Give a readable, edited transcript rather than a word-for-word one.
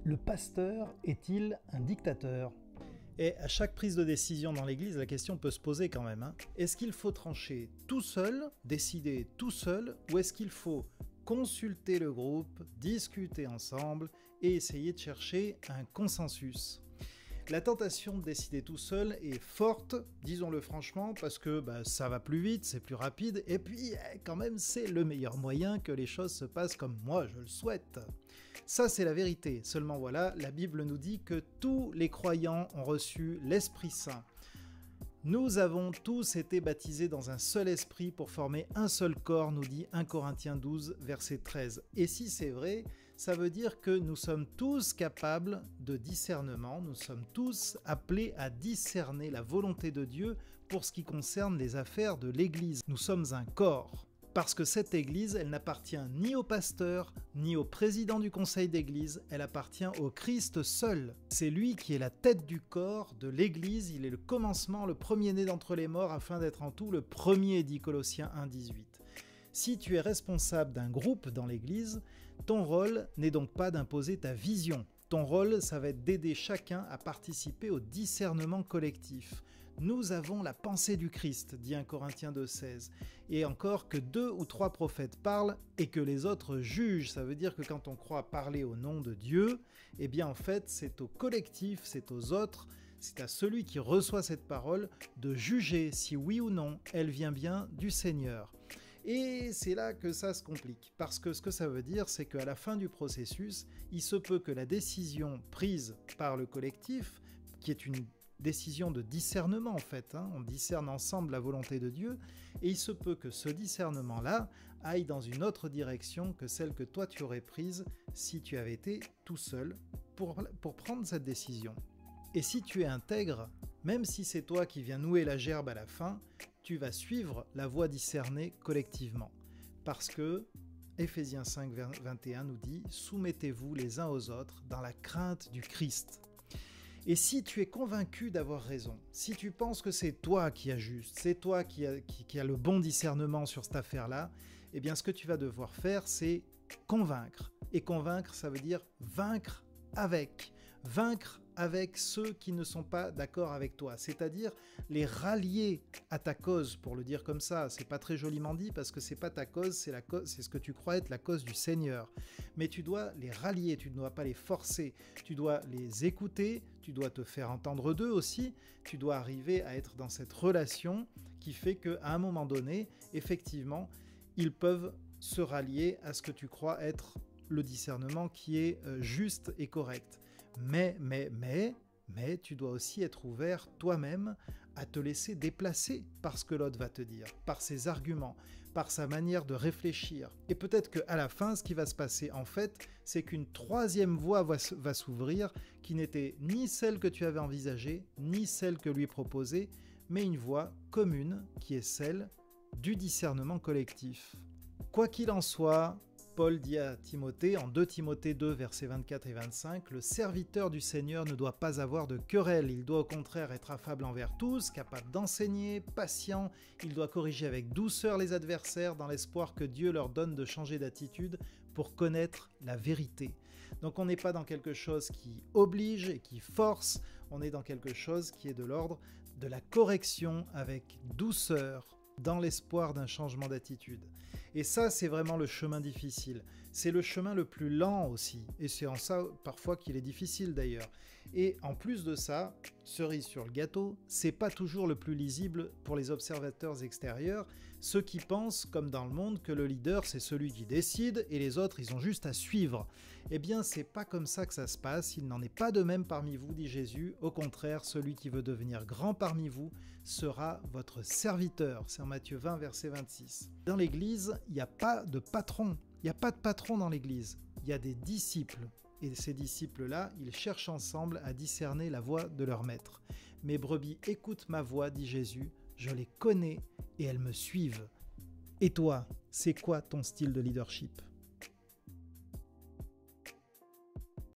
Le pasteur est-il un dictateur ? Et à chaque prise de décision dans l'Église, la question peut se poser quand même. Est-ce qu'il faut trancher tout seul, décider tout seul, ou est-ce qu'il faut consulter le groupe, discuter ensemble et essayer de chercher un consensus ? La tentation de décider tout seul est forte, disons-le franchement, parce que ça va plus vite, c'est plus rapide, et puis quand même c'est le meilleur moyen que les choses se passent comme moi je le souhaite. Ça c'est la vérité, seulement voilà, la Bible nous dit que tous les croyants ont reçu l'Esprit Saint. Nous avons tous été baptisés dans un seul esprit pour former un seul corps, nous dit 1 Corinthiens 12, verset 13. Et si c'est vrai, ça veut dire que nous sommes tous capables de discernement, nous sommes tous appelés à discerner la volonté de Dieu pour ce qui concerne les affaires de l'Église. Nous sommes un corps. Parce que cette Église, elle n'appartient ni au pasteur, ni au président du conseil d'Église, elle appartient au Christ seul. C'est lui qui est la tête du corps de l'Église, il est le commencement, le premier-né d'entre les morts, afin d'être en tout le premier, dit Colossiens 1,18. Si tu es responsable d'un groupe dans l'Église, ton rôle n'est donc pas d'imposer ta vision. Ton rôle, ça va être d'aider chacun à participer au discernement collectif. Nous avons la pensée du Christ, dit 1 Corinthiens 2,16. Et encore que 2 ou 3 prophètes parlent et que les autres jugent. Ça veut dire que quand on croit parler au nom de Dieu, eh bien en fait c'est au collectif, c'est aux autres, c'est à celui qui reçoit cette parole de juger si oui ou non elle vient bien du Seigneur. Et c'est là que ça se complique, parce que ce que ça veut dire, c'est qu'à la fin du processus, il se peut que la décision prise par le collectif, qui est une décision de discernement en fait, on discerne ensemble la volonté de Dieu, et il se peut que ce discernement-là aille dans une autre direction que celle que toi tu aurais prise si tu avais été tout seul pour prendre cette décision. Et si tu es intègre, même si c'est toi qui viens nouer la gerbe à la fin, tu vas suivre la voie discernée collectivement. Parce que Éphésiens 5, 21 nous dit « Soumettez-vous les uns aux autres dans la crainte du Christ ». Et si tu es convaincu d'avoir raison, si tu penses que c'est toi qui as juste, c'est toi qui a le bon discernement sur cette affaire-là, eh bien ce que tu vas devoir faire, c'est convaincre. Et convaincre, ça veut dire vaincre avec. Vaincre avec ceux qui ne sont pas d'accord avec toi, c'est-à-dire les rallier à ta cause, pour le dire comme ça. C'est pas très joliment dit parce que c'est pas ta cause, c'est ce que tu crois être la cause du Seigneur. Mais tu dois les rallier, tu ne dois pas les forcer, tu dois les écouter, tu dois te faire entendre d'eux aussi, tu dois arriver à être dans cette relation qui fait qu'à un moment donné, effectivement, ils peuvent se rallier à ce que tu crois être le discernement qui est juste et correct. Mais tu dois aussi être ouvert toi-même à te laisser déplacer par ce que l'autre va te dire, par ses arguments, par sa manière de réfléchir. Et peut-être qu'à la fin, ce qui va se passer en fait, c'est qu'une troisième voie va s'ouvrir qui n'était ni celle que tu avais envisagée, ni celle que lui proposait, mais une voie commune qui est celle du discernement collectif. Quoi qu'il en soit, Paul dit à Timothée, en 2 Timothée 2, versets 24 et 25, « Le serviteur du Seigneur ne doit pas avoir de querelle, il doit au contraire être affable envers tous, capable d'enseigner, patient, il doit corriger avec douceur les adversaires dans l'espoir que Dieu leur donne de changer d'attitude pour connaître la vérité. » Donc on n'est pas dans quelque chose qui oblige et qui force, on est dans quelque chose qui est de l'ordre de la correction avec douceur, dans l'espoir d'un changement d'attitude. Et ça, c'est vraiment le chemin difficile. C'est le chemin le plus lent aussi, et c'est en ça parfois qu'il est difficile d'ailleurs. Et en plus de ça, cerise sur le gâteau, c'est pas toujours le plus lisible pour les observateurs extérieurs, ceux qui pensent, comme dans le monde, que le leader c'est celui qui décide et les autres ils ont juste à suivre. Eh bien c'est pas comme ça que ça se passe, il n'en est pas de même parmi vous, dit Jésus, au contraire, celui qui veut devenir grand parmi vous sera votre serviteur. C'est en Matthieu 20, verset 26. Dans l'église, il n'y a pas de patron, il n'y a pas de patron dans l'église, il y a des disciples. Et ces disciples-là, ils cherchent ensemble à discerner la voix de leur maître. « Mes brebis écoutent ma voix, dit Jésus, je les connais et elles me suivent. » Et toi, c'est quoi ton style de leadership ?